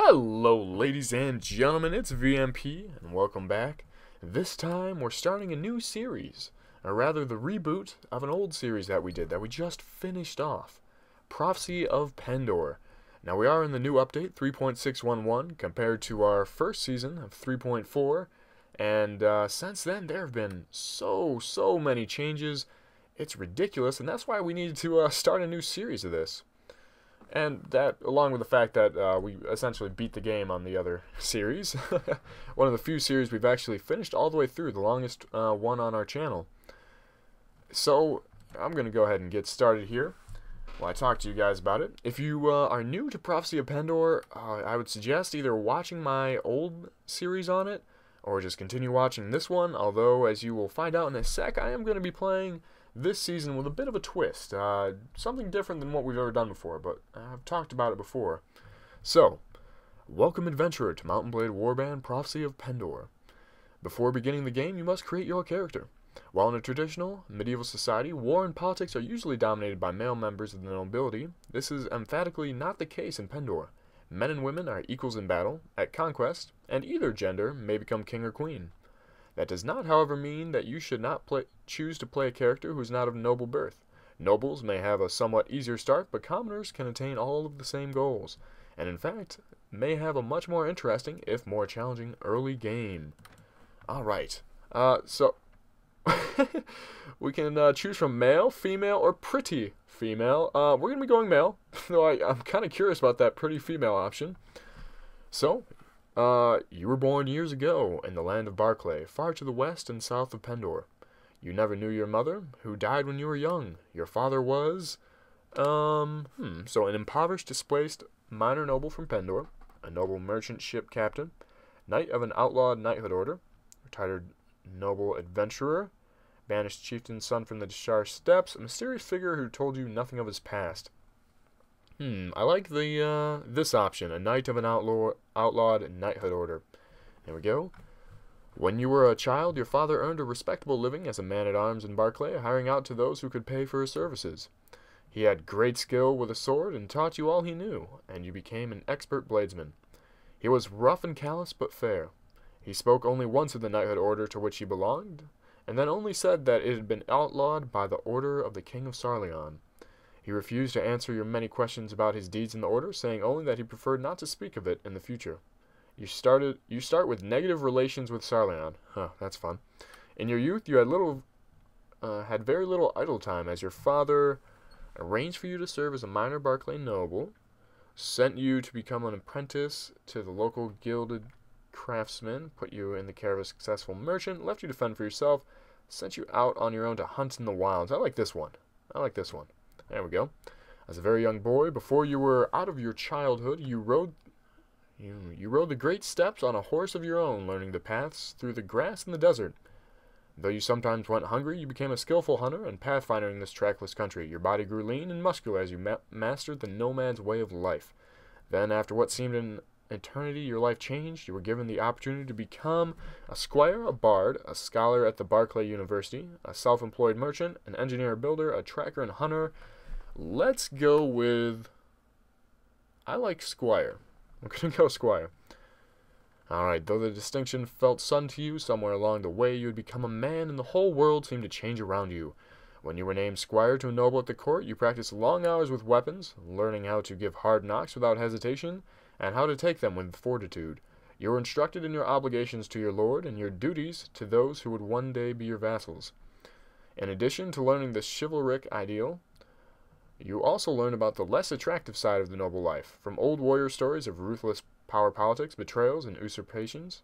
Hello ladies and gentlemen, it's VMP and welcome back. This time we're starting a new series, or rather the reboot of an old series that we just finished off. Prophecy of Pendor. Now we are in the new update 3.611 compared to our first season of 3.4, and since then there have been so many changes. It's ridiculous, and that's why we needed to start a new series of this. And that, along with the fact that we essentially beat the game on the other series. One of the few series we've actually finished all the way through, the longest one on our channel. So, I'm going to go ahead and get started here while I talk to you guys about it. If you are new to Prophecy of Pendor, I would suggest either watching my old series on it, or just continue watching this one, although, as you will find out in a sec, I am going to be playing this season with a bit of a twist, something different than what we've ever done before, but I've talked about it before. So, welcome adventurer to Mount & Blade Warband Prophecy of Pendor. Before beginning the game, you must create your character. While in a traditional, medieval society, war and politics are usually dominated by male members of the nobility, this is emphatically not the case in Pendor. Men and women are equals in battle, at conquest, and either gender may become king or queen. That does not, however, mean that you should not choose to play a character who is not of noble birth. Nobles may have a somewhat easier start, but commoners can attain all of the same goals, and in fact, may have a much more interesting, if more challenging, early game. Alright, so we can choose from male, female, or pretty female. We're going to be going male, though I'm kind of curious about that pretty female option. So, you were born years ago in the land of Barclay, far to the west and south of Pendor. You never knew your mother, who died when you were young. Your father was, so an impoverished, displaced minor noble from Pendor, a noble merchant ship captain, knight of an outlawed knighthood order, retired noble adventurer, banished chieftain's son from the Dishar steppes, a mysterious figure who told you nothing of his past. I like the this option, a knight of an outlawed knighthood order. There we go. When you were a child, your father earned a respectable living as a man-at-arms in Barclay, hiring out to those who could pay for his services. He had great skill with a sword and taught you all he knew, and you became an expert bladesman. He was rough and callous, but fair. He spoke only once of the knighthood order to which he belonged, and then only said that it had been outlawed by the order of the King of Sarleon. He refused to answer your many questions about his deeds in the order, saying only that he preferred not to speak of it in the future. You start with negative relations with Sarleon. Huh, that's fun. In your youth, you had very little idle time, as your father arranged for you to serve as a minor Barclay noble, sent you to become an apprentice to the local gilded craftsman, put you in the care of a successful merchant, left you to fend for yourself, sent you out on your own to hunt in the wilds. I like this one. There we go. As a very young boy, before you were out of your childhood, you rode the great steppes on a horse of your own, learning the paths through the grass and the desert. Though you sometimes went hungry, you became a skillful hunter and pathfinder in this trackless country. Your body grew lean and muscular as you mastered the nomad's way of life. Then, after what seemed an eternity, your life changed. You were given the opportunity to become a squire, a bard, a scholar at the Barclay University, a self-employed merchant, an engineer, builder, a tracker, and hunter. Let's go with, I like squire. I'm going to go squire. Alright, though the distinction felt sudden to you, somewhere along the way you had become a man and the whole world seemed to change around you. When you were named squire to a noble at the court, you practiced long hours with weapons, learning how to give hard knocks without hesitation, and how to take them with fortitude. You were instructed in your obligations to your lord and your duties to those who would one day be your vassals. In addition to learning the chivalric ideal, you also learn about the less attractive side of the noble life, from old warrior stories of ruthless power politics, betrayals, and usurpations,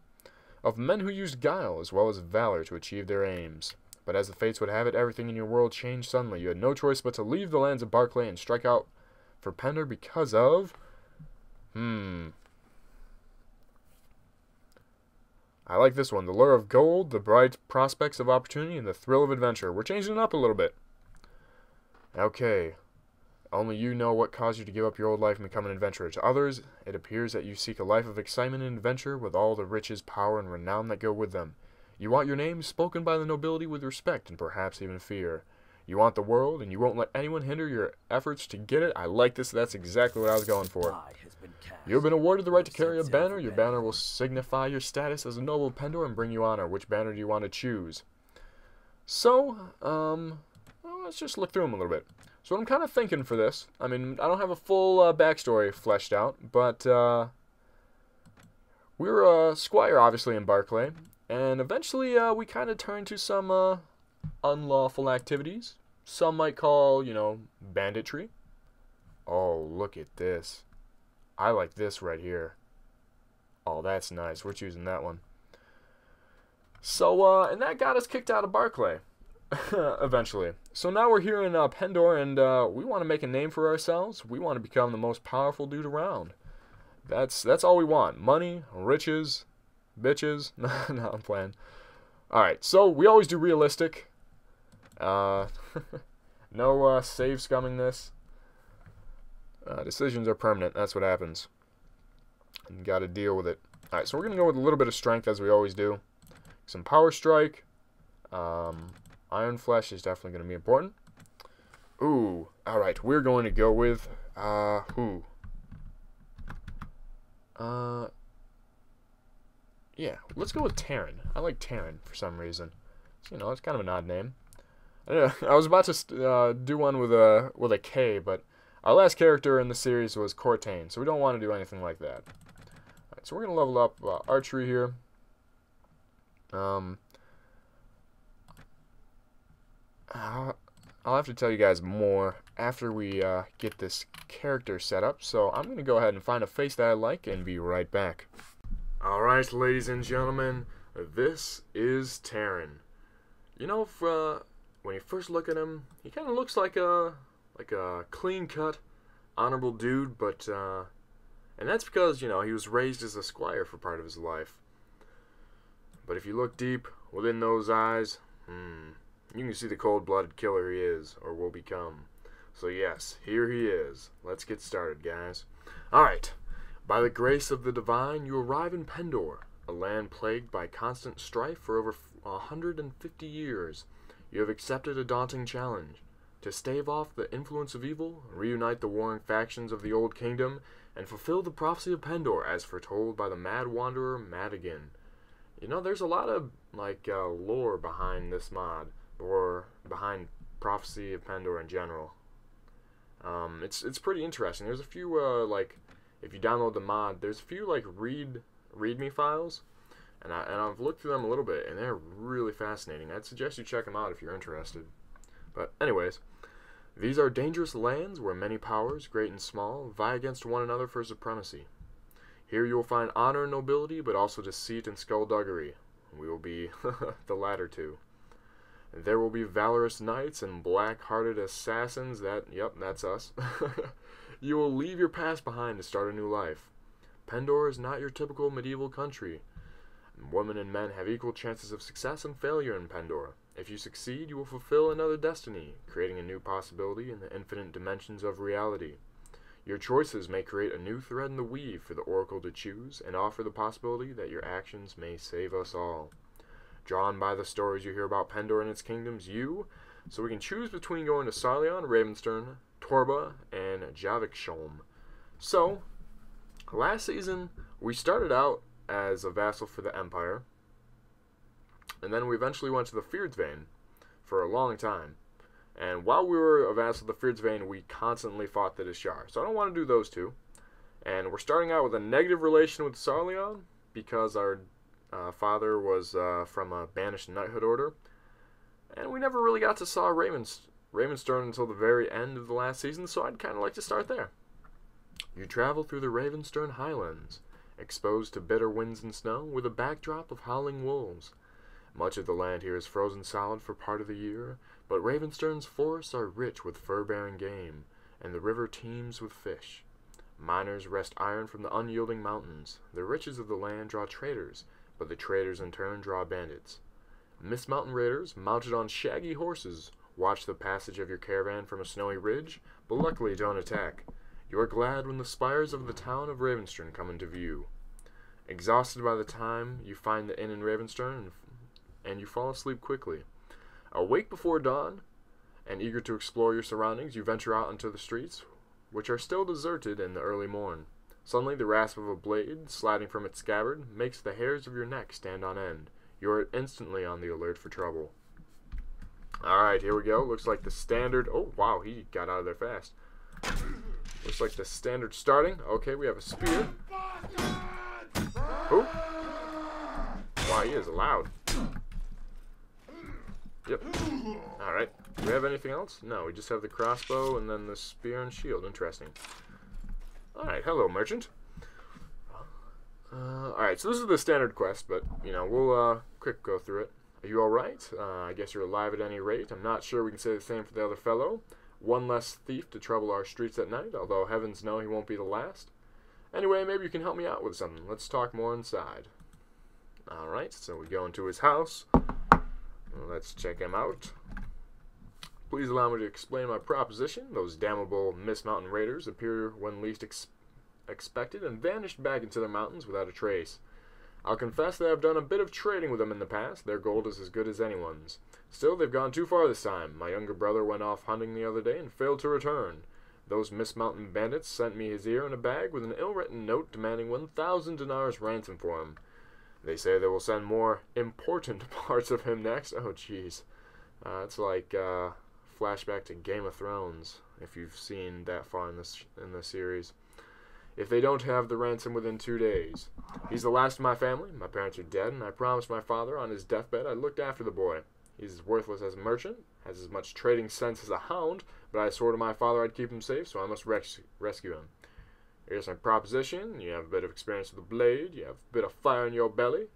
of men who used guile as well as valor to achieve their aims. But as the fates would have it, everything in your world changed suddenly. You had no choice but to leave the lands of Barclay and strike out for Pendor because of... I like this one. The lure of gold, the bright prospects of opportunity, and the thrill of adventure. We're changing it up a little bit. Okay. Only you know what caused you to give up your old life and become an adventurer. To others, it appears that you seek a life of excitement and adventure with all the riches, power, and renown that go with them. You want your name spoken by the nobility with respect and perhaps even fear. You want the world, and you won't let anyone hinder your efforts to get it. I like this. That's exactly what I was going for. You have been awarded the right to carry a banner. Your banner will signify your status as a noble of Pendor and bring you honor. Which banner do you want to choose? So, well, let's just look through them a little bit. So what I'm kind of thinking for this, I mean, I don't have a full backstory fleshed out, but we were a squire, obviously, in Barclay, and eventually we kind of turned to some unlawful activities. Some might call, you know, banditry. Oh, look at this. I like this right here. Oh, that's nice. We're choosing that one. So, and that got us kicked out of Barclay, eventually. So now we're here in Pendor, and we want to make a name for ourselves. We want to become the most powerful dude around. That's all we want. Money, riches, bitches. No, I'm playing. Alright, so we always do realistic. No save scumming this. Decisions are permanent. That's what happens. You got to deal with it. Alright, so we're going to go with a little bit of strength, as we always do. Some power strike. Iron flesh is definitely going to be important. Ooh, alright, we're going to go with, who? Yeah, let's go with Terran. I like Terran for some reason. So, you know, it's kind of an odd name. I was about to do one with a K, but our last character in the series was Cortain, so we don't want to do anything like that. Alright, so we're going to level up archery here. I'll have to tell you guys more after we get this character set up, so I'm going to go ahead and find a face that I like and be right back. Alright, ladies and gentlemen, this is Terran. You know, when you first look at him, he kind of looks like a clean-cut, honorable dude, but, and that's because, you know, he was raised as a squire for part of his life. But if you look deep within those eyes, you can see the cold-blooded killer he is, or will become. So yes, here he is. Let's get started, guys. Alright, by the grace of the divine, you arrive in Pendor, a land plagued by constant strife for over 150 years. You have accepted a daunting challenge. To stave off the influence of evil, reunite the warring factions of the Old Kingdom, and fulfill the prophecy of Pendor as foretold by the mad wanderer Madigan. You know, there's a lot of, like, lore behind this mod, or behind Prophecy of Pendor in general. It's pretty interesting. There's a few, like, if you download the mod, there's a few, like, readme files, and I've looked through them a little bit, and they're really fascinating. I'd suggest you check them out if you're interested. But anyways, these are dangerous lands where many powers, great and small, vie against one another for supremacy. Here you will find honor and nobility, but also deceit and skullduggery. We will be the latter two. There will be valorous knights and black-hearted assassins yep, that's us. You will leave your past behind to start a new life. Pendor is not your typical medieval country. Women and men have equal chances of success and failure in Pendor. If you succeed, you will fulfill another destiny, creating a new possibility in the infinite dimensions of reality. Your choices may create a new thread in the weave for the Oracle to choose, and offer the possibility that your actions may save us all. Drawn by the stories you hear about Pendor and its kingdoms, so we can choose between going to Sarleon, Ravenstern, Torba, and Javikshulm. So, last season, we started out as a vassal for the Empire, and then we eventually went to the Fyrdsvein for a long time. And while we were a vassal of the Fyrdsvein, we constantly fought the Dishar. So I don't want to do those two. And we're starting out with a negative relation with Sarleon, because our father was from a banished knighthood order. And we never really got to saw Ravenstern until the very end of the last season, so I'd kind of like to start there. You travel through the Ravenstern Highlands, exposed to bitter winds and snow, with a backdrop of howling wolves. Much of the land here is frozen solid for part of the year, but Ravenstern's forests are rich with fur-bearing game, and the river teems with fish. Miners wrest iron from the unyielding mountains. The riches of the land draw traders, but the traders in turn draw bandits. Mist Mountain raiders, mounted on shaggy horses, watch the passage of your caravan from a snowy ridge, but luckily don't attack. You are glad when the spires of the town of Ravenstern come into view. Exhausted by the time you find the inn in Ravenstern, and you fall asleep quickly. Awake before dawn, and eager to explore your surroundings, you venture out onto the streets, which are still deserted in the early morn. Suddenly, the rasp of a blade sliding from its scabbard makes the hairs of your neck stand on end. You are instantly on the alert for trouble. Alright, here we go. Looks like the standard... Oh, wow, he got out of there fast. Looks like the standard starting. Okay, we have a spear. Oh! Wow, he is loud. Yep. Alright. Do we have anything else? No, we just have the crossbow and then the spear and shield. Interesting. Alright, hello, merchant. Alright, so this is the standard quest, but, you know, we'll quick go through it. Are you alright? I guess you're alive at any rate. I'm not sure we can say the same for the other fellow. One less thief to trouble our streets at night, although heavens know he won't be the last. Anyway, maybe you can help me out with something. Let's talk more inside. Alright, so we go into his house. Let's check him out. Please allow me to explain my proposition. Those damnable Mist Mountain raiders appear when least expected and vanished back into the mountains without a trace. I'll confess that I've done a bit of trading with them in the past. Their gold is as good as anyone's. Still, they've gone too far this time. My younger brother went off hunting the other day and failed to return. Those Mist Mountain bandits sent me his ear in a bag with an ill-written note demanding 1,000 dinars ransom for him. They say they will send more important parts of him next. Oh, jeez. It's like flashback to Game of Thrones, if you've seen that far in the series. If they don't have the ransom within 2 days. He's the last of my family. My parents are dead, and I promised my father on his deathbed I looked after the boy. He's as worthless as a merchant, has as much trading sense as a hound, but I swore to my father I'd keep him safe, so I must rescue him. Here's my proposition. You have a bit of experience with a blade, you have a bit of fire in your belly,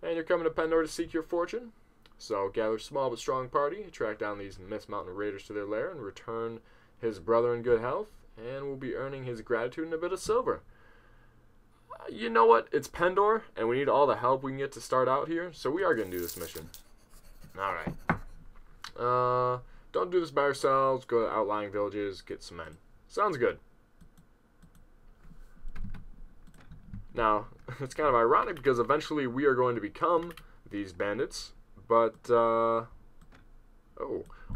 and you're coming to Pendor to seek your fortune. So gather a small but strong party, track down these Mist Mountain raiders to their lair, and return his brother in good health, and we'll be earning his gratitude and a bit of silver. You know what? It's Pendor, and we need all the help we can get to start out here, so we are going to do this mission. Alright. Don't do this by ourselves. Go to outlying villages, get some men. Sounds good. Now, it's kind of ironic because eventually we are going to become these bandits, but, oh,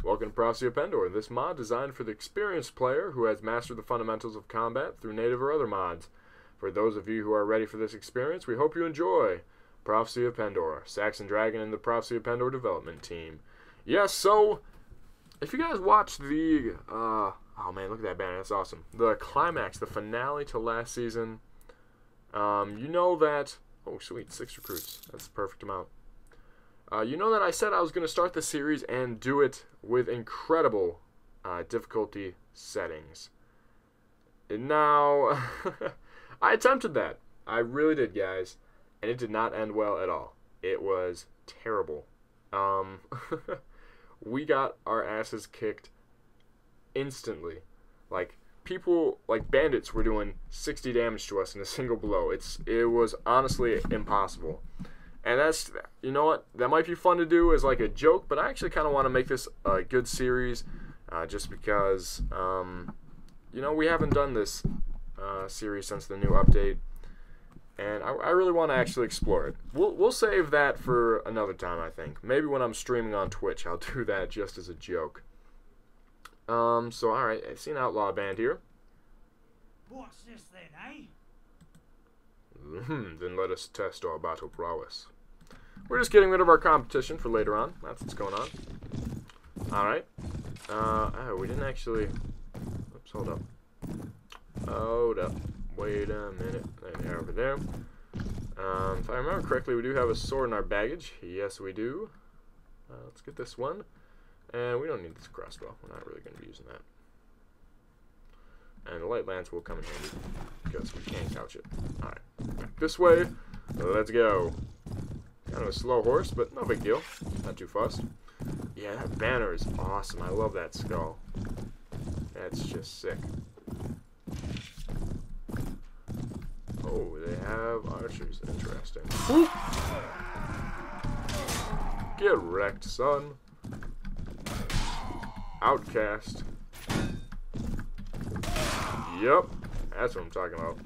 welcome to Prophecy of Pendor. This mod designed for the experienced player who has mastered the fundamentals of combat through native or other mods. For those of you who are ready for this experience, we hope you enjoy Prophecy of Pendor. Saxon Dragon and the Prophecy of Pendor development team. Yes, so, if you guys watched the, oh man, look at that banner, that's awesome. The climax, the finale to last season, you know that, oh sweet, 6 recruits, that's the perfect amount. You know that I said I was going to start the series and do it with incredible difficulty settings. And now, I attempted that. I really did, guys. And it did not end well at all. It was terrible. We got our asses kicked instantly. Like, people, like bandits were doing 60 damage to us in a single blow. It was honestly impossible. And that's, you know what, that might be fun to do as like a joke, but I actually kind of want to make this a good series, just because, you know, we haven't done this series since the new update, and I really want to actually explore it. We'll save that for another time, I think. Maybe when I'm streaming on Twitch, I'll do that just as a joke. So alright, I've seen Outlaw Band here. What's this then, eh? Then let us test our battle prowess. We're just getting rid of our competition for later on. That's what's going on. Alright. Oh, we didn't actually... Oops, hold up. Hold up. Wait a minute. There, over there. If I remember correctly, we do have a sword in our baggage. Yes, we do. Let's get this one. And we don't need this crossbow. We're not really going to be using that. And the light lance will come in handy because we can't couch it. Alright, back this way. Let's go. Kind of a slow horse, but no big deal. Not too fussed. Yeah, that banner is awesome. I love that skull. That's just sick. Oh, they have archers. Interesting. Woo! Get wrecked, son. Outcast. Yep, that's what I'm talking about.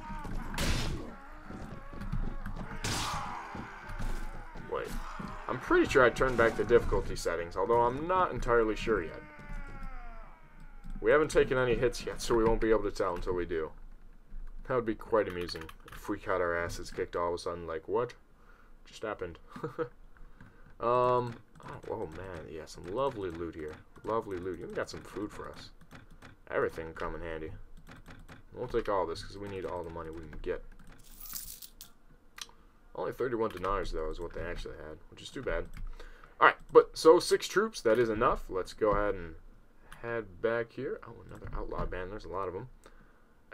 Wait, I'm pretty sure I turned back the difficulty settings, although I'm not entirely sure yet. We haven't taken any hits yet, so we won't be able to tell until we do. That would be quite amusing if we got our asses kicked all of a sudden. Like, what just happened? Oh, whoa, man. Yeah, some lovely loot here. Lovely loot. You even got some food for us. Everything will come in handy. We'll take all this because we need all the money we can get. Only 31 dinars, though, is what they actually had, which is too bad. Alright, but so 6 troops, that is enough. Let's go ahead and head back here. Oh, another outlaw band. There's a lot of them.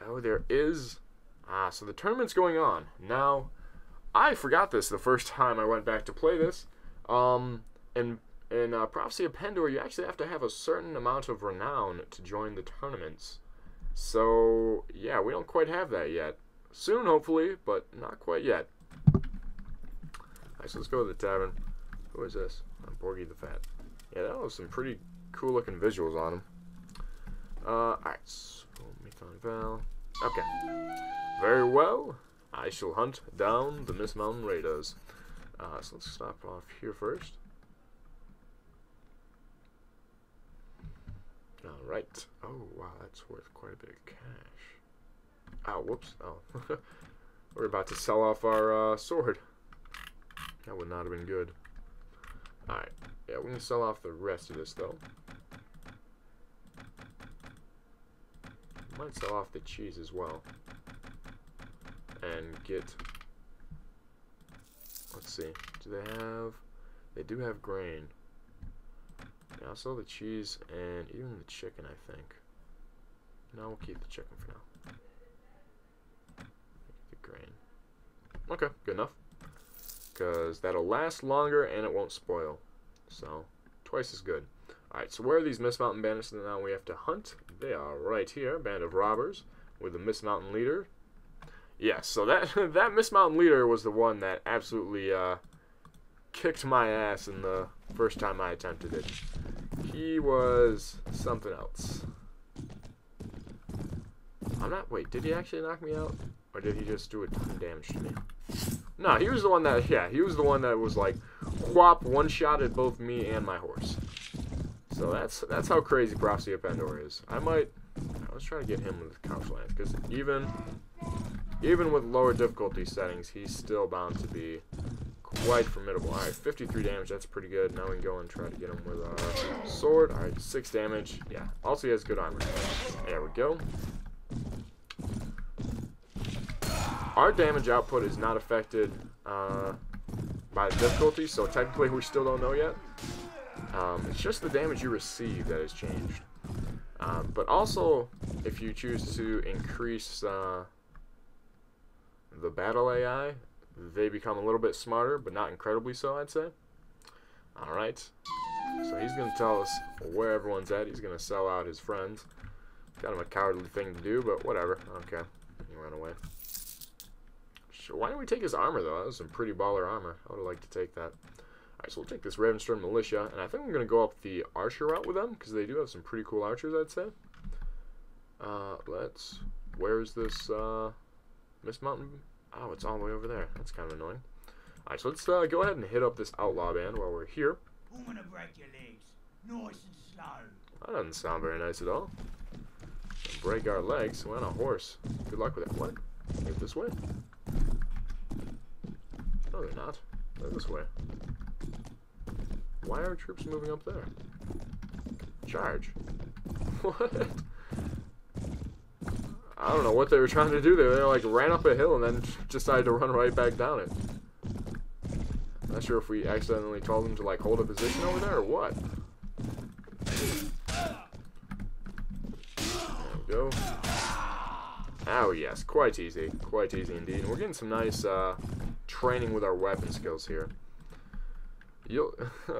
Oh, there is. So the tournament's going on. Now, I forgot this the first time I went back to play this. In Prophecy of Pendor, you actually have to have a certain amount of renown to join the tournaments. So, yeah, we don't quite have that yet. Soon, hopefully, but not quite yet. Alright, so let's go to the tavern. Who is this? Borgie the Fat. Yeah, that was some pretty cool looking visuals on him. Alright, so Methon Val. Okay. Very well. I shall hunt down the Miss Mountain Raiders. So let's stop off here first. Alright. Oh, wow, that's worth quite a bit of cash. Oh, whoops. Oh. We're about to sell off our sword. That would not have been good. Alright. Yeah, we can sell off the rest of this, though. Might sell off the cheese as well. And get... Let's see. Do they have... They do have grain. Yeah, I'll sell the cheese and even the chicken, I think. No, we'll keep the chicken for now. The grain. Okay, good enough. Because that'll last longer and it won't spoil. So, twice as good. Alright, so where are these Mist Mountain bandits that now we have to hunt? They are right here. Band of robbers with the Mist Mountain leader. Yes, so that Mist Mountain leader was the one that absolutely kicked my ass in the first time I attempted it. He was something else. Wait, did he actually knock me out? Or did he just do a ton of damage to me? No, he was the one that, yeah, he was the one that was like, whop, one-shotted both me and my horse. So that's how crazy Prophesy of Pendor is. Let's try to get him with the couch lance, because even with lower difficulty settings, he's still bound to be quite formidable. Alright, 53 damage, that's pretty good. Now we can go and try to get him with our sword. Alright, 6 damage. Yeah, also he has good armor. There we go. Our damage output is not affected by the difficulty, so technically we still don't know yet. It's just the damage you receive that has changed. But also, if you choose to increase the battle AI, they become a little bit smarter, but not incredibly so, I'd say. Alright. So he's going to tell us where everyone's at. He's going to sell out his friends. Kind of a cowardly thing to do, but whatever. Okay. He ran away. Sure. Why didn't we take his armor, though? That was some pretty baller armor. I would have liked to take that. Alright, so we'll take this Ravenstern Militia, and I think we're going to go up the archer route with them, because they do have some pretty cool archers, I'd say. Where's this, Mist Mountain? Oh, it's all the way over there. That's kind of annoying. Alright, so let's go ahead and hit up this outlaw band while we're here. I'm gonna break your legs, nice and slow. That doesn't sound very nice at all. Break our legs. We're on a horse. Good luck with it. What? Move this way? No, they're not. They're this way. Why are troops moving up there? Charge. What? I don't know what they were trying to do there. They like ran up a hill and then decided to run right back down it. I'm not sure if we accidentally told them to like hold a position over there or what. There we go. Oh yes, quite easy. Quite easy indeed. And we're getting some nice training with our weapon skills here.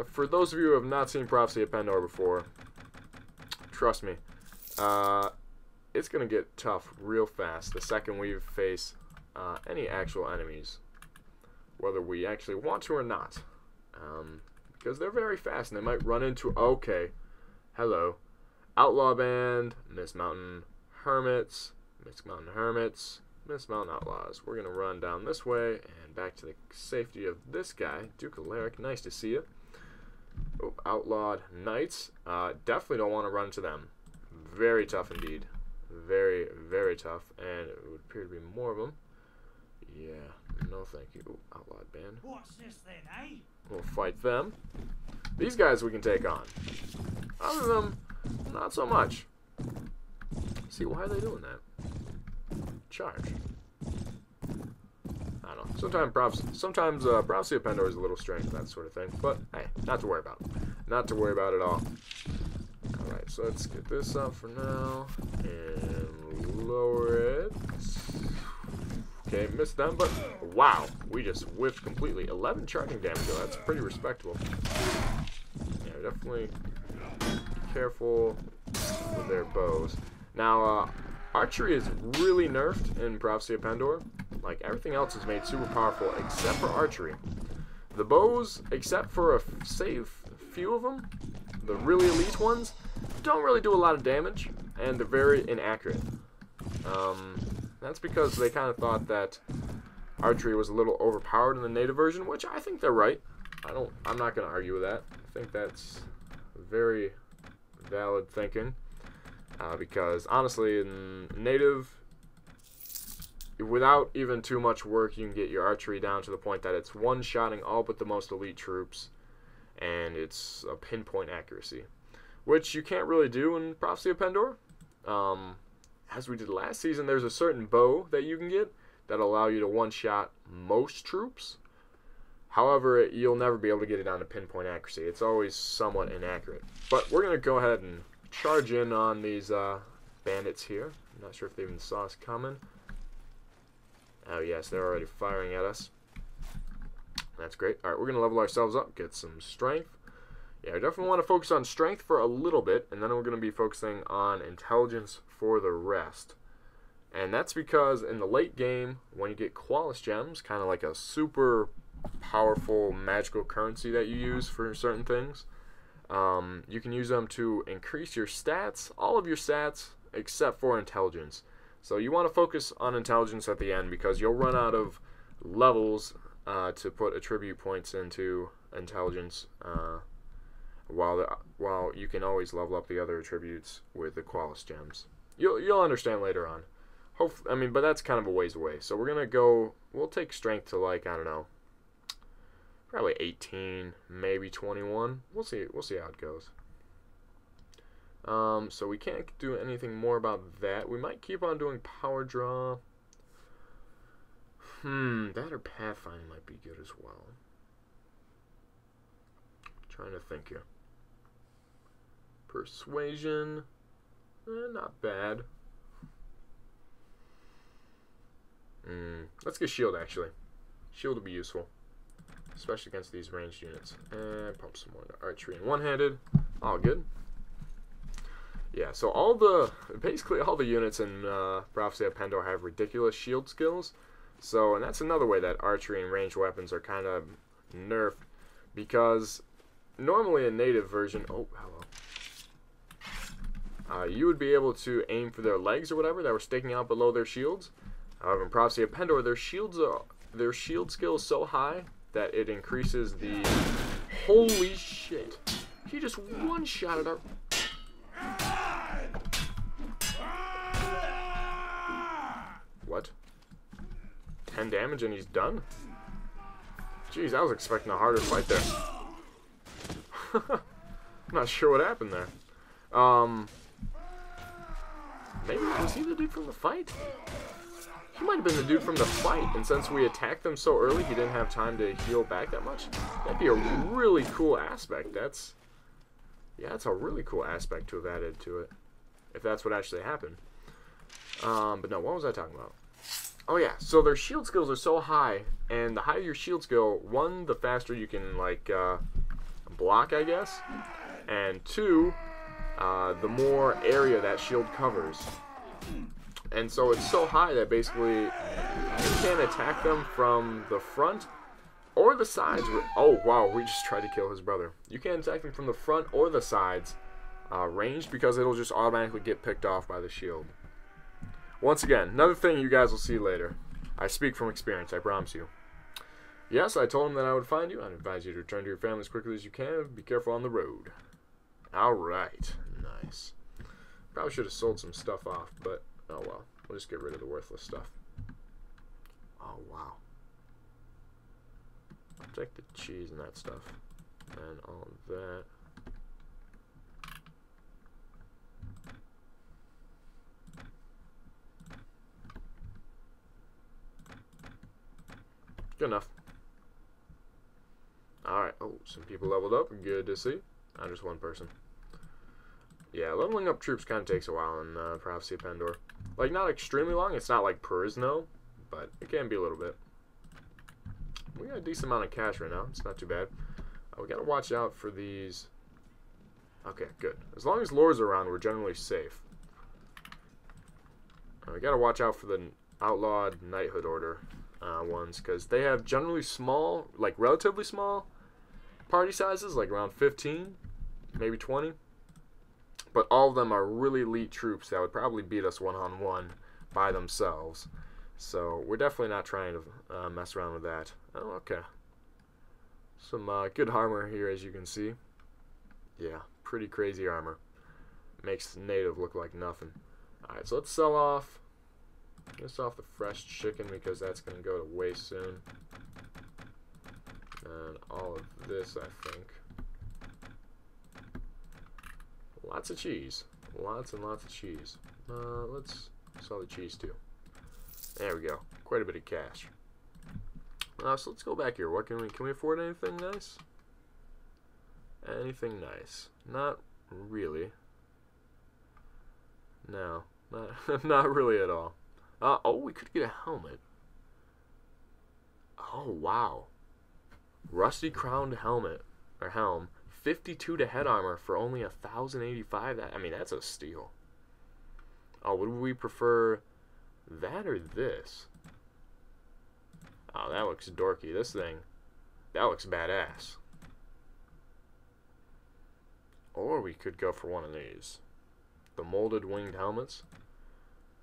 For those of you who have not seen Prophecy of Pendor before, trust me, it's going to get tough real fast the second we face any actual enemies, whether we actually want to or not, because they're very fast and they might run into, okay, hello, Outlaw Band, Mist Mountain Hermits, Mist Mountain Hermits, Mist Mountain Outlaws. We're going to run down this way and back to the safety of this guy, Duke of Lyric. Nice to see you. Oh, Outlawed Knights. Definitely don't want to run into them. very tough indeed. Very, very tough. And it would appear to be more of them. Yeah, no thank you. Ooh, outlawed band. What's this then, eh? We'll fight them. These guys we can take on. Other than them, not so much. See, why are they doing that? Charge. I don't know. Sometimes Prophesy of Pendor is a little strange, that sort of thing. But, hey, not to worry about. Not to worry about at all. Alright, so let's get this up for now. And lower it. Okay, missed them, but wow, we just whiffed completely. 11 charging damage, though. That's pretty respectable. Yeah, definitely be careful with their bows. Now, archery is really nerfed in Prophecy of Pendor. Like, everything else is made super powerful except for archery. The bows, except for a few of them, the really elite ones, don't really do a lot of damage, and they're very inaccurate. That's because they kind of thought that archery was a little overpowered in the native version, which I think they're right. I'm not going to argue with that. I think that's very valid thinking. Because honestly, in native, without even too much work, you can get your archery down to the point that it's one-shotting all but the most elite troops, and it's a pinpoint accuracy, which you can't really do in Prophecy of Pendor. As we did last season, there's a certain bow that you can get that allow you to one-shot most troops. However, you'll never be able to get it down to pinpoint accuracy. It's always somewhat inaccurate. But we're going to go ahead and charge in on these bandits here. I'm not sure if they even saw us coming. Oh yes, they're already firing at us. That's great. Alright, we're going to level ourselves up, get some strength. Yeah, I definitely want to focus on strength for a little bit, and then we're going to be focusing on intelligence for the rest. And that's because in the late game, when you get Qualis gems, kind of like a super powerful magical currency that you use for certain things, you can use them to increase your stats, all of your stats, except for intelligence. So you want to focus on intelligence at the end because you'll run out of levels to put attribute points into intelligence, while you can always level up the other attributes with the Qualis gems. You'll understand later on. Hopefully, I mean, but that's kind of a ways away. So we're gonna go. We'll take strength to, like, I don't know, probably 18, maybe 21. We'll see. We'll see how it goes. So we can't do anything more about that. We might keep on doing power draw. That or pathfinding might be good as well. Trying to think here. Persuasion, not bad. Let's get shield, actually. Shield will be useful, especially against these ranged units. And pump some more into archery and one-handed. All good. Yeah, so basically all the units in Prophecy of Pendor have ridiculous shield skills. So, and that's another way that archery and ranged weapons are kind of nerfed, because normally in native version, you would be able to aim for their legs or whatever that were sticking out below their shields. However, in Prophecy of Pendor, their shield skill is so high that it increases the. Holy shit! He just one-shotted our. What? 10 damage and he's done? Jeez, I was expecting a harder fight there. I'm not sure what happened there. Maybe was he the dude from the fight? He might have been the dude from the fight, and since we attacked them so early, he didn't have time to heal back that much. That'd be a really cool aspect. That's a really cool aspect to have added to it, if that's what actually happened. But no, what was I talking about? Oh yeah, so their shield skills are so high, and the higher your shield skill, one, the faster you can, like, block, I guess, and two, the more area that shield covers. And so it's so high that basically you can't attack them from the front or the sides. Oh wow, we just tried to kill his brother. You can't attack them from the front or the sides ranged, because it'll just automatically get picked off by the shield. Once again, another thing you guys will see later. I speak from experience, I promise you. Yes, I told him that I would find you. I'd advise you to return to your family as quickly as you can. Be careful on the road. Alright, nice. Probably should have sold some stuff off, but oh well. We'll just get rid of the worthless stuff. Oh, wow. I'll take the cheese and that stuff. And all of that. Good enough. Alright. Oh, some people leveled up. Good to see. Not just one person. Yeah, leveling up troops kind of takes a while in Prophecy of Pendor. Like, not extremely long. It's not like Purisno, but it can be a little bit. We got a decent amount of cash right now. It's not too bad. We gotta watch out for these. Okay, good. As long as lords are around, we're generally safe. We gotta watch out for the outlawed knighthood order ones, because they have generally small, like relatively small party sizes, like around 15, maybe 20. But all of them are really elite troops that would probably beat us one-on-one by themselves. So we're definitely not trying to mess around with that. Oh, okay. Some good armor here, as you can see. Yeah, pretty crazy armor. Makes the native look like nothing. Alright, so let's sell off. Just off the fresh chicken, because that's going to go to waste soon. And all of this, I think. Lots of cheese. Lots and lots of cheese. Let's sell the cheese too. There we go. Quite a bit of cash. So let's go back here. What can we afford anything nice? Anything nice? Not really. No. Not really at all. Oh, we could get a helmet. Oh, wow. Rusty crowned helmet. Or helm. 52 to head armor for only 1,085. I mean, that's a steal. Oh, would we prefer that or this? Oh, that looks dorky. This thing, that looks badass. Or we could go for one of these. The molded winged helmets.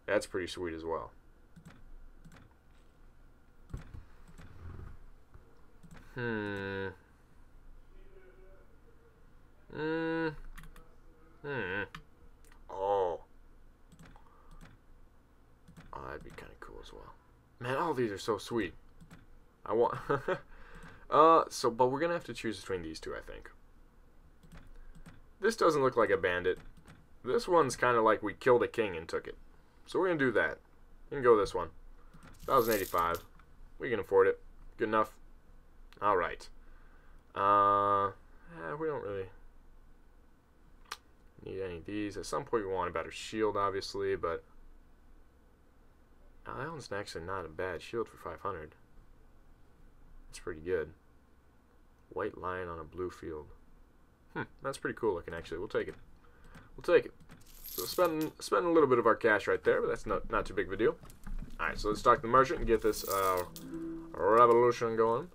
That's pretty sweet as well. Oh, that'd be kind of cool as well. Man, all these are so sweet. I want but we're gonna have to choose between these two, I think. This doesn't look like a bandit. This one's kind of like we killed a king and took it. So we're gonna do that. We can go this one. 1,085. We can afford it. Good enough. Alright. We don't really need any of these. At some point we want a better shield, obviously, but that one's actually not a bad shield for 500. That's pretty good. White lion on a blue field. That's pretty cool looking, actually. We'll take it. We'll take it. So spend a little bit of our cash right there, but that's not too big of a deal. Alright, so let's talk to the merchant and get this revolution going.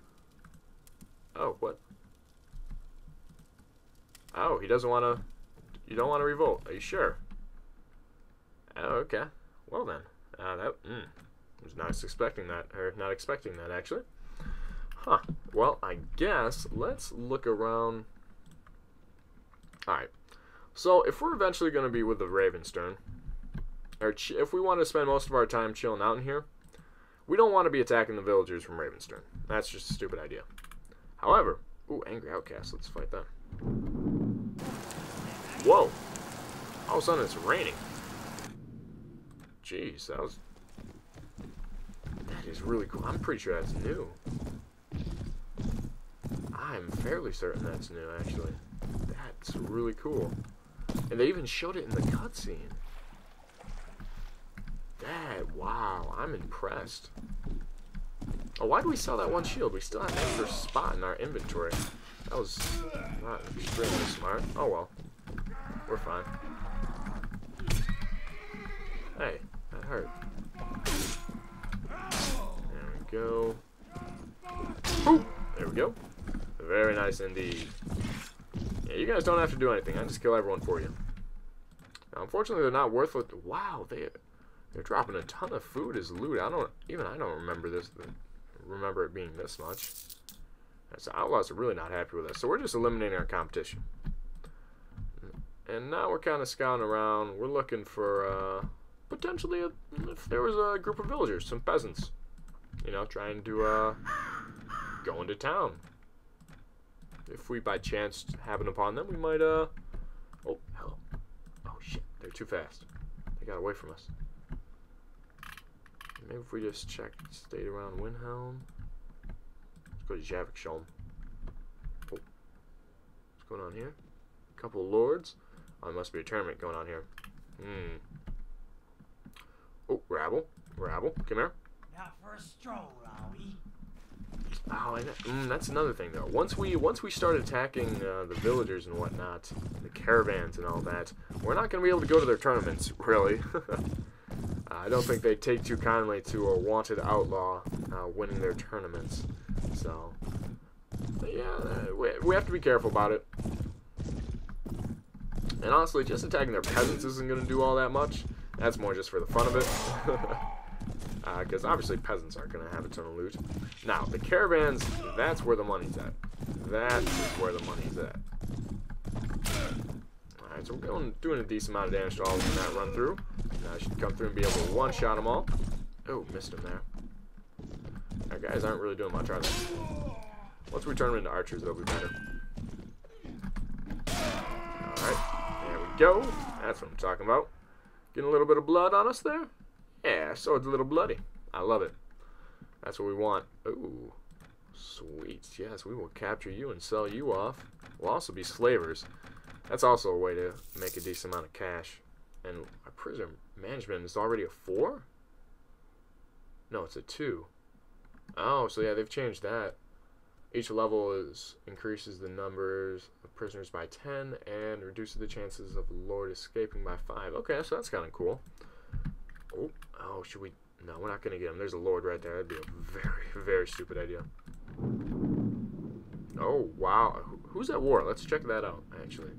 Oh, what? Oh, he doesn't want to... You don't want to revolt. Are you sure? Oh, okay. Well then. I was not expecting that. Or not expecting that, actually. Huh. Well, I guess let's look around. Alright. So, if we're eventually going to be with the Ravenstern, or if we want to spend most of our time chilling out in here, we don't want to be attacking the villagers from Ravenstern. That's just a stupid idea. However, ooh, angry outcast. Let's fight them. Whoa! All of a sudden it's raining. Jeez, that is really cool. I'm pretty sure that's new. I'm fairly certain that's new, actually. That's really cool. And they even showed it in the cutscene. Wow, I'm impressed. Oh, why do we sell that one shield? We still have an extra spot in our inventory. That was not extremely smart. Oh well. We're fine. Hey, that hurt. There we go. Ooh, there we go. Very nice indeed. Yeah, you guys don't have to do anything. I just kill everyone for you. Now, unfortunately, they're not worth it. Wow, they're dropping a ton of food as loot. I don't remember this. Remember it being this much. So outlaws are really not happy with us. So we're just eliminating our competition. And now we're kind of scouting around. We're looking for potentially if there was a group of villagers, some peasants, you know, trying to go into town. If we by chance happen upon them, we might oh, hello. Oh shit, they're too fast. They got away from us. Maybe if we just check, stayed around Windhelm. Let's go to Javik, show 'em. Oh. What's going on here? A couple of lords. Oh, there must be a tournament going on here. Oh, Rabble. Rabble, come here. Not for a stroll, are we? Oh, that's another thing though. Once we start attacking the villagers and whatnot, the caravans and all that, we're not going to be able to go to their tournaments, really. I don't think they take too kindly to a wanted outlaw winning their tournaments. So, yeah, we have to be careful about it. And honestly, just attacking their peasants isn't going to do all that much. That's more just for the fun of it. Because obviously peasants aren't going to have a ton of loot. Now, the caravans, that's where the money's at. That is where the money's at. Alright, so we're doing a decent amount of damage to all of them in that run through. Now I should come through and be able to one-shot them all. Oh, missed him there. Our guys aren't really doing much, are they? Once we turn them into archers, they'll be better. Alright, there we go. That's what I'm talking about. Getting a little bit of blood on us there. Yeah, sword's a little bloody. I love it. That's what we want. Ooh, sweet. Yes, we will capture you and sell you off. We'll also be slavers. That's also a way to make a decent amount of cash. And our prisoner management is already a 4? No, it's a 2. Oh, so yeah, they've changed that. Each level increases the numbers of prisoners by 10 and reduces the chances of the lord escaping by 5. Okay, so that's kind of cool. Oh, should we? No, we're not going to get him. There's a lord right there. That'd be a very, very stupid idea. Oh, wow. Who's at war? Let's check that out, actually.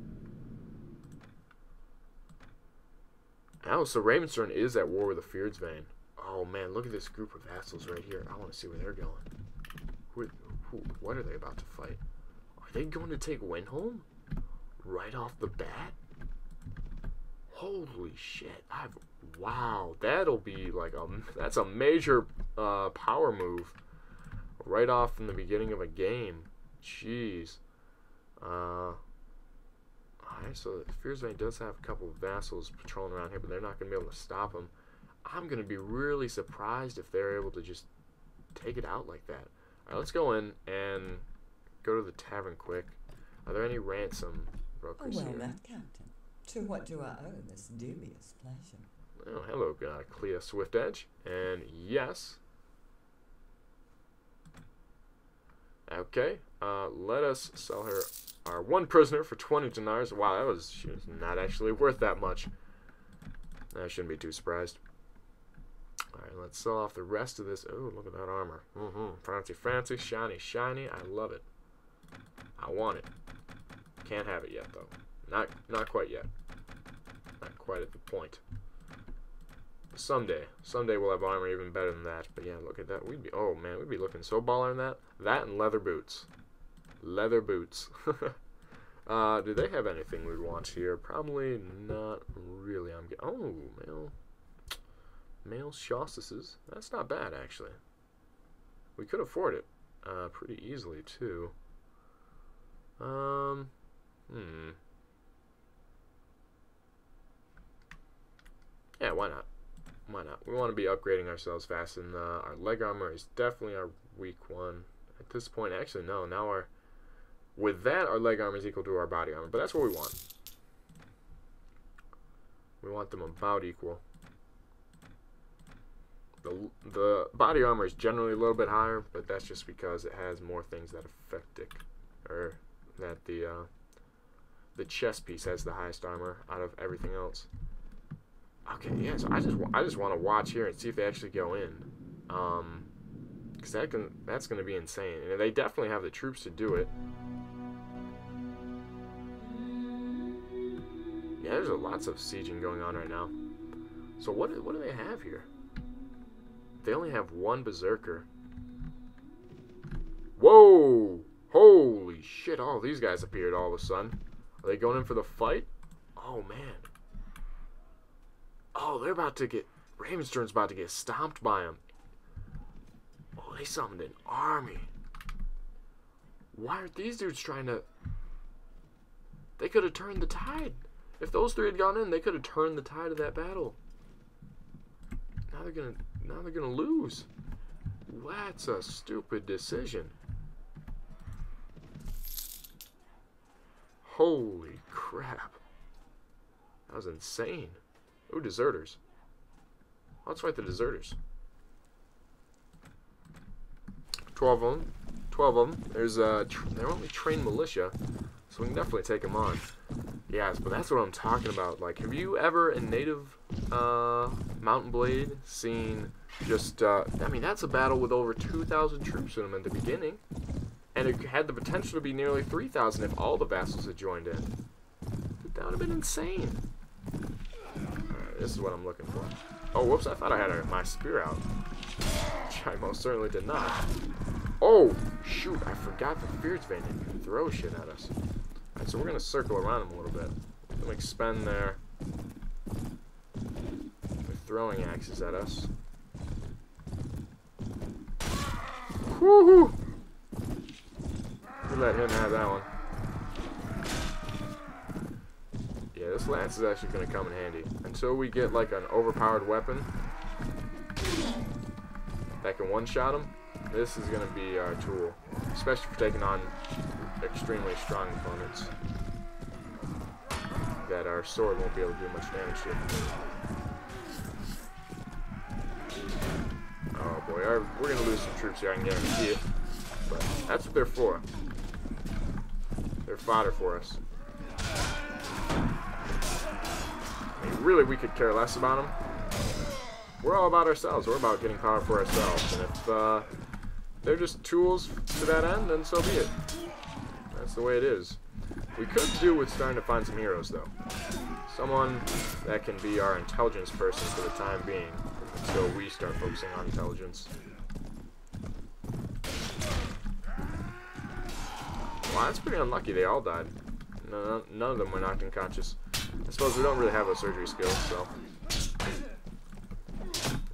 Oh, so Ravenstern is at war with the Fierdsvane. Oh, man, look at this group of vassals right here. I want to see where they're going. What are they about to fight? Are they going to take Windhelm? Right off the bat? Holy shit. Wow, that'll be like that's a major power move right off from the beginning of a game. Jeez. Alright, so Fierdsvane does have a couple of vassals patrolling around here, but they're not going to be able to stop them. I'm going to be really surprised if they're able to just take it out like that. Alright, let's go in and go to the tavern quick. Are there any ransom brokers here? Met, Captain. To what do I owe this dubious pleasure? Oh, hello, Clea Swiftedge. And yes. Okay, let us sell her our one prisoner for 20 dinars. Wow, she was not actually worth that much. I shouldn't be too surprised. Alright, let's sell off the rest of this. Oh, look at that armor. Fancy, fancy, shiny, shiny. I love it. I want it. Can't have it yet, though. Not quite yet. Not quite at the point. Someday we'll have armor even better than that. But yeah, look at that. Oh man, we'd be looking so baller in that. That and leather boots. Leather boots. Do they have anything we'd want here? Probably not really. Male Shosses. That's not bad actually. We could afford it pretty easily too. Yeah, why not? Why not? We want to be upgrading ourselves fast, and our leg armor is definitely our weak one. At this point, actually, no. Now with that, our leg armor is equal to our body armor, but that's what we want. We want them about equal. The body armor is generally a little bit higher, but that's just because it has more things that affect it, or that the chest piece has the highest armor out of everything else. Okay, yeah, so I just want to watch here and see if they actually go in, because that's going to be insane, and they definitely have the troops to do it. Yeah, there's lots of sieging going on right now. So what do they have here? They only have one berserker. Whoa! Holy shit! All these guys appeared all of a sudden. Are they going in for the fight? Oh, man. Oh, they're about to get... Ravenstern's about to get stomped by him. Oh, they summoned an army. Why aren't these dudes trying to... They could have turned the tide. If those three had gone in, they could have turned the tide of that battle. Now they're gonna lose. That's a stupid decision. Holy crap. That was insane. Ooh, deserters. Let's fight the deserters. 12 of them. 12 of them. There's they're only trained militia, so we can definitely take them on. Yes, but that's what I'm talking about. Like, have you ever in native Mountain Blade seen just I mean, that's a battle with over 2,000 troops in them at the beginning, and it had the potential to be nearly 3,000 if all the vassals had joined in. That would have been insane. Alright, this is what I'm looking for. Oh, whoops, I thought I had my spear out. Which I most certainly did not. Oh, shoot, I forgot the Fierce Bandit can throw shit at us. Alright, so we're going to circle around them a little bit. Let them expend their throwing axes at us. Woohoo! We let him have that one. Yeah, this lance is actually going to come in handy. Until we get like an overpowered weapon that can one-shot him, this is going to be our tool. Especially for taking on extremely strong opponents that our sword won't be able to do much damage to. Oh boy, we're going to lose some troops here, I can guarantee it. But that's what they're for. They're fodder for us. I mean, really, we could care less about them. We're all about ourselves. We're about getting power for ourselves. And if they're just tools to that end, then so be it. That's the way it is. We could do with starting to find some heroes, though. Someone that can be our intelligence person for the time being, until we start focusing on intelligence. Well, that's pretty unlucky. They all died. None of them were knocked unconscious. I suppose we don't really have a surgery skill, so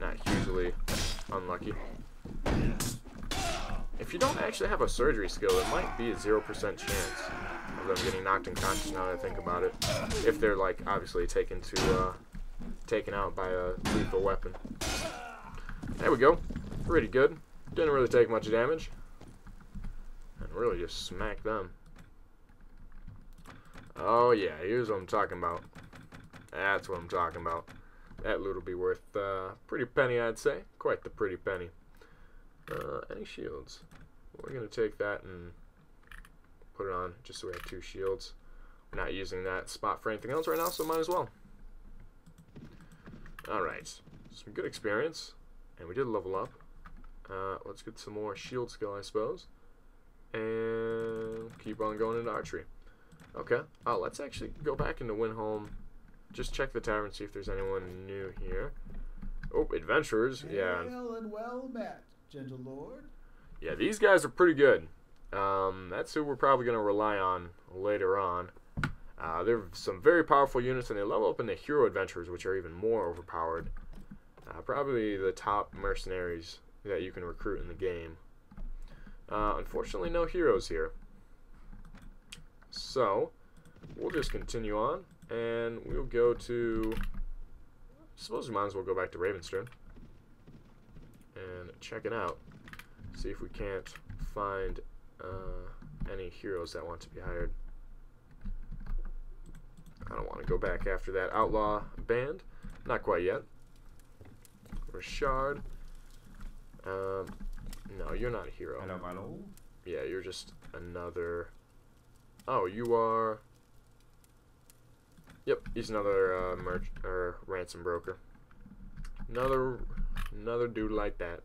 not hugely unlucky. If you don't actually have a surgery skill, it might be a 0% chance of them getting knocked unconscious now that I think about it. If they're, like, obviously taken out by a lethal weapon. There we go. Pretty good. Didn't really take much damage. And really just smack them. Oh yeah, here's what I'm talking about. That's what I'm talking about. That loot will be worth pretty penny, I'd say. Quite the pretty penny. Any shields? We're going to take that and put it on just so we have 2 shields. We're not using that spot for anything else right now, so might as well. Alright, some good experience. And we did level up. Let's get some more shield skill, I suppose. And keep on going into archery. Okay. Oh, let's actually go back into Winholm. Just check the tavern, see if there's anyone new here. Oh, adventurers. Yeah. Hail and well met, gentle lord. Yeah, these guys are pretty good. That's who we're probably going to rely on later on. They're some very powerful units, and they level up into hero adventurers, which are even more overpowered. Probably the top mercenaries that you can recruit in the game. Unfortunately, no heroes here. So, we'll just continue on, and we'll go to... I suppose we might as well go back to Ravenstern and check it out. See if we can't find any heroes that want to be hired. I don't want to go back after that outlaw band. Not quite yet. Rashard. No, you're not a hero. Hello, my lord. Yeah, you're just another... Oh, you are... Yep, he's another ransom broker. Another dude like that.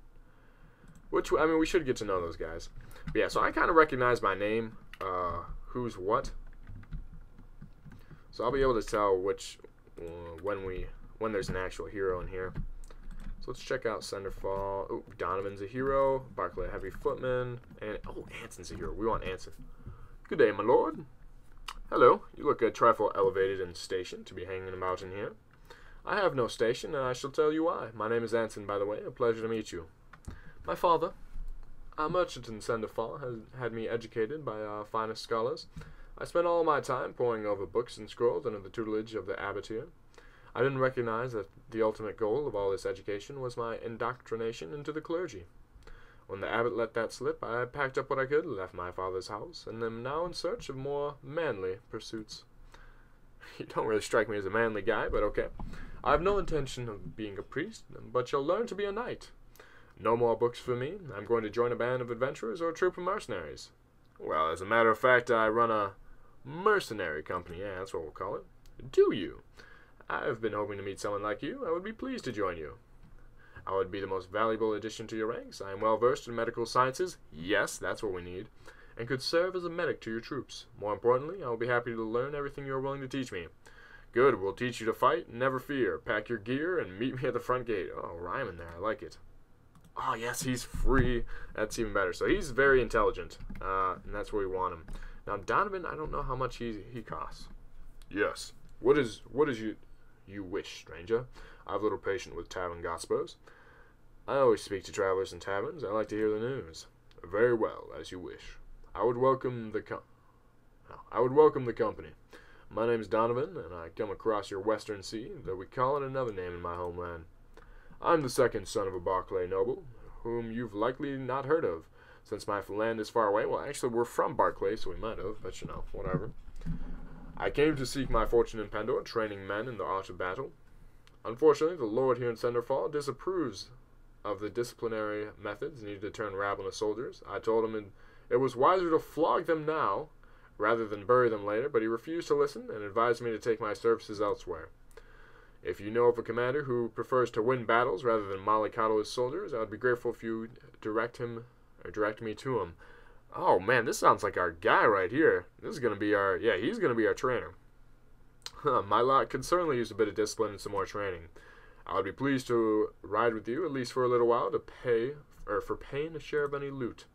Which, I mean, we should get to know those guys. But yeah, so I kind of recognize my name, who's what. So I'll be able to tell which, when there's an actual hero in here. So let's check out Cinderfall. Oh, Donovan's a hero. Barclay, a heavy footman. And, oh, Anson's a hero. We want Anson. Good day, my lord. Hello, you look a trifle elevated in station to be hanging about in here. I have no station, and I shall tell you why. My name is Anson, by the way. A pleasure to meet you. My father, a merchant in Sendefar, has had me educated by our finest scholars. I spent all my time poring over books and scrolls under the tutelage of the abbot here. I didn't recognize that the ultimate goal of all this education was my indoctrination into the clergy. When the abbot let that slip, I packed up what I could, left my father's house, and am now in search of more manly pursuits. You don't really strike me as a manly guy, but okay. I have no intention of being a priest, but shall learn to be a knight. No more books for me. I'm going to join a band of adventurers or a troop of mercenaries. Well, as a matter of fact, I run a mercenary company. Yeah, that's what we'll call it. Do you? I've been hoping to meet someone like you. I would be pleased to join you. I would be the most valuable addition to your ranks. I am well versed in medical sciences. Yes, that's what we need. And could serve as a medic to your troops. More importantly, I will be happy to learn everything you are willing to teach me. Good, we'll teach you to fight. Never fear. Pack your gear and meet me at the front gate. Oh, rhyming there. I like it. Oh, yes, he's free. That's even better. So he's very intelligent, and that's where we want him. Now, Donovan, I don't know how much he costs. Yes. What is you wish, stranger? I have little patience with tavern gossipers. I always speak to travelers in taverns. I like to hear the news. Very well, as you wish. I would welcome the company. My name is Donovan, and I come across your western sea, though we call it another name in my homeland. I'm the second son of a Barclay noble, whom you've likely not heard of, since my land is far away. Well, actually, we're from Barclay, so we might have, but you know, whatever. I came to seek my fortune in Pendor, training men in the art of battle. Unfortunately, the lord here in Sendefar disapproves of the disciplinary methods needed to turn rabble into soldiers. I told him it was wiser to flog them now, rather than bury them later, but he refused to listen and advised me to take my services elsewhere. If you know of a commander who prefers to win battles rather than mollycoddle his soldiers, I would be grateful if you direct me to him. Oh man, this sounds like our guy right here. This is gonna be he's gonna be our trainer. My lot could certainly use a bit of discipline and some more training. I would be pleased to ride with you, at least for a little while, for paying a share of any loot.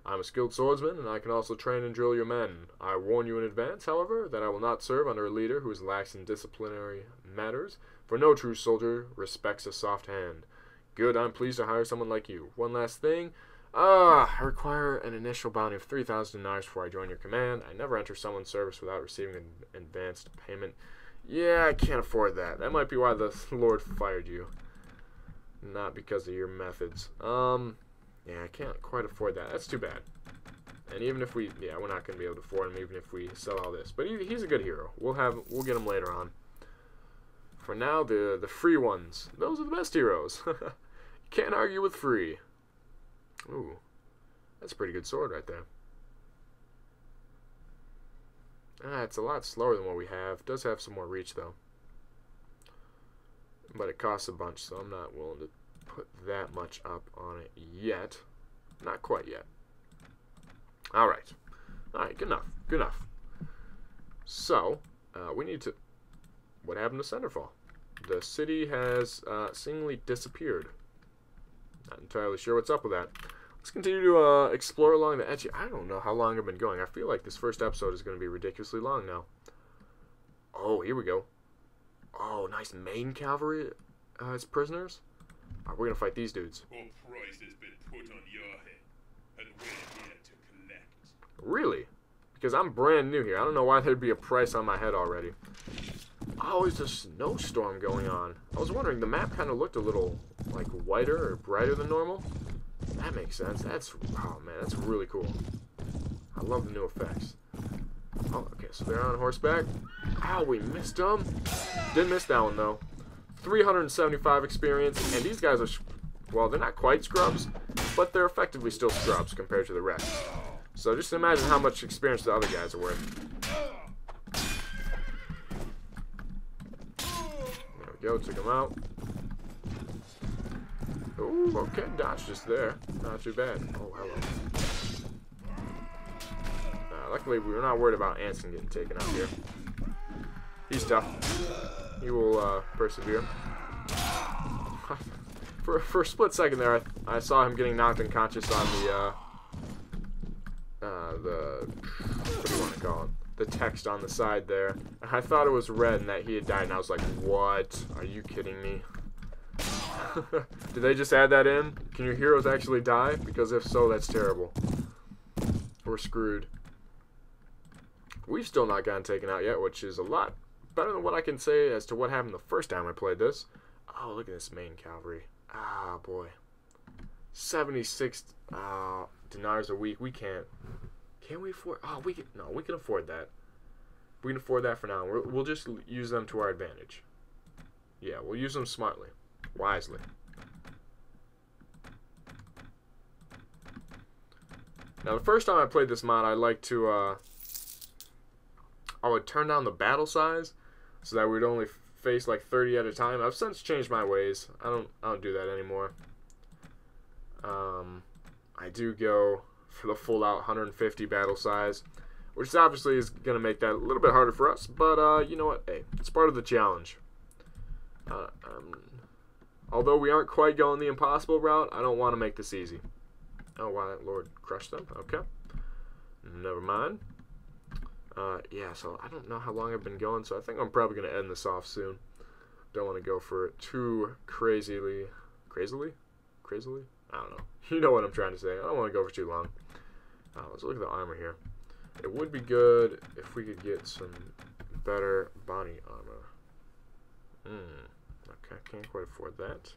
I'm a skilled swordsman, and I can also train and drill your men. I warn you in advance, however, that I will not serve under a leader who is lax in disciplinary matters, for no true soldier respects a soft hand. Good, I'm pleased to hire someone like you. One last thing. I require an initial bounty of 3,000 dinars before I join your command. I never enter someone's service without receiving an advanced payment. Yeah, I can't afford that. That might be why the Lord fired you. Not because of your methods. Yeah, I can't quite afford that. That's too bad. And even if we're not going to be able to afford him even if we sell all this. But he's a good hero. We'll get him later on. For now, the free ones. Those are the best heroes. You can't argue with free. Ooh, that's a pretty good sword right there. It's a lot slower than what we have. It does have some more reach, though. But it costs a bunch, so I'm not willing to put that much up on it yet. Not quite yet. Alright. Alright, good enough. Good enough. So, we need to... What happened to Centerfall? The city has seemingly disappeared. Not entirely sure what's up with that. Let's continue to explore along the edge. I don't know how long I've been going. I feel like this first episode is going to be ridiculously long now. Oh, here we go. Oh, nice main cavalry as prisoners. We're going to fight these dudes. Your price has been put on your head, and we're here to collect. Really? Because I'm brand new here. I don't know why there'd be a price on my head already. Oh, there's a snowstorm going on. I was wondering, the map kind of looked a little, like, whiter or brighter than normal. That makes sense. Oh man, that's really cool. I love the new effects. Oh, okay, so they're on horseback. Ow, we missed them. Didn't miss that one, though. 375 experience, and these guys are, well, they're not quite scrubs, but they're effectively still scrubs compared to the rest. So just imagine how much experience the other guys are worth. There we go, took them out. Ooh, okay, dodge just there. Not too bad. Oh, hello. Luckily, we were not worried about Anson getting taken out here. He's tough. He will persevere. For a split second there, I saw him getting knocked unconscious on the what do you want to call it? the text on the side there. I thought it was red and that he had died, and I was like, what? Are you kidding me? Did they just add that in? Can your heroes actually die? Because if so, that's terrible. We're screwed. We've still not gotten taken out yet, which is a lot better than what I can say as to what happened the first time I played this. Oh, look at this main cavalry. Ah, boy. 76 dinars a week. We can't. Can we afford? Oh, we can. No, we can afford that. We can afford that for now. We'll just use them to our advantage. Yeah, we'll use them smartly, wisely. Now, the first time I played this mod, I like to I would turn down the battle size so that we'd only face like 30 at a time. I've since changed my ways. I don't do that anymore. I do go for the full out 150 battle size, which obviously is going to make that a little bit harder for us, but you know what, hey, it's part of the challenge. Although we aren't quite going the impossible route, I don't want to make this easy. Oh, wow, that Lord crushed them. Okay. Never mind. Yeah, so I don't know how long I've been going, so I think I'm probably going to end this off soon. Don't want to go for it too crazily? I don't know. You know what I'm trying to say. I don't want to go for too long. Let's look at the armor here. It would be good if we could get some better body armor. Okay, can't quite afford that.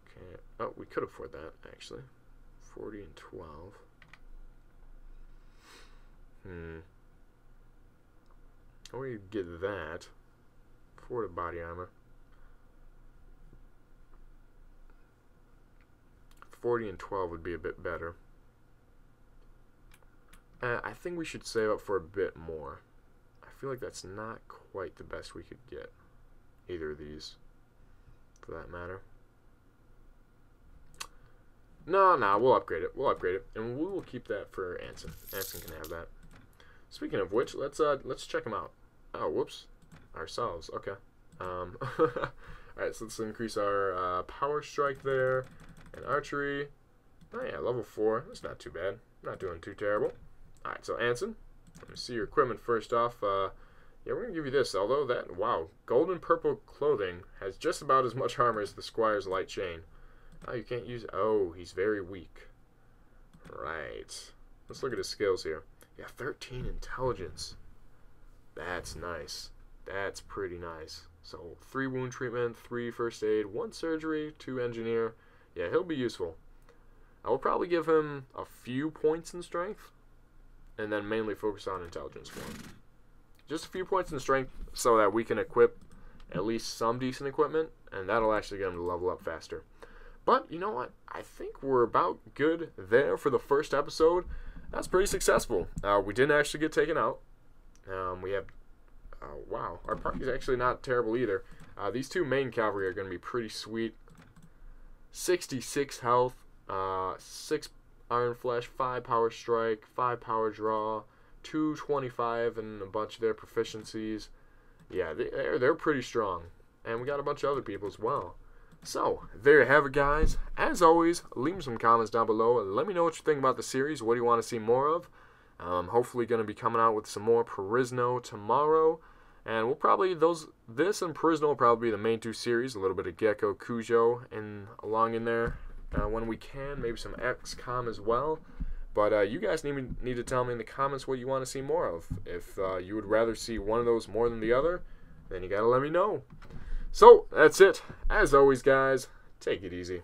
Okay. Oh, we could afford that, actually. 40 and 12. How do you get that? Afford a body armor. 40 and 12 would be a bit better. I think we should save up for a bit more. I feel like that's not quite the best we could get. Either of these, for that matter. No, we'll upgrade it. And we will keep that for Anson. Anson can have that. Speaking of which, let's check them out. Oh, whoops. Ourselves. Okay. Alright, so let's increase our power strike there. And archery. Oh yeah, level 4. That's not too bad. Not doing too terrible. Alright, so Anson, let me see your equipment first off. Yeah, we're going to give you this. Although that, wow, golden purple clothing has just about as much armor as the Squire's light chain. Oh, you can't use... Oh, he's very weak. Right. Let's look at his skills here. Yeah, 13 intelligence. That's nice. That's pretty nice. So, 3 wound treatment, 3 first aid, 1 surgery, 2 engineer. Yeah, he'll be useful. I will probably give him a few points in strength, and then mainly focus on intelligence for him. Just a few points in strength so that we can equip at least some decent equipment, and that'll actually get him to level up faster. But, you know what? I think we're about good there for the first episode. That's pretty successful. We didn't actually get taken out. We have... wow, our party's actually not terrible either. These 2 main cavalry are going to be pretty sweet. 66 health, 6 iron flesh, 5 power strike, 5 power draw, 225, and a bunch of their proficiencies. Yeah, they're pretty strong. And we got a bunch of other people as well. So, there you have it, guys. As always, leave me some comments down below and let me know what you think about the series. What do you want to see more of? Hopefully going to be coming out with some more Perisno tomorrow. And we'll probably, this and Perisno will probably be the main 2 series. A little bit of Gecko, Cujo, and along in there when we can. Maybe some XCOM as well. But you guys need to tell me in the comments what you want to see more of. If you would rather see one of those more than the other, then you got to let me know. So, that's it. As always, guys, take it easy.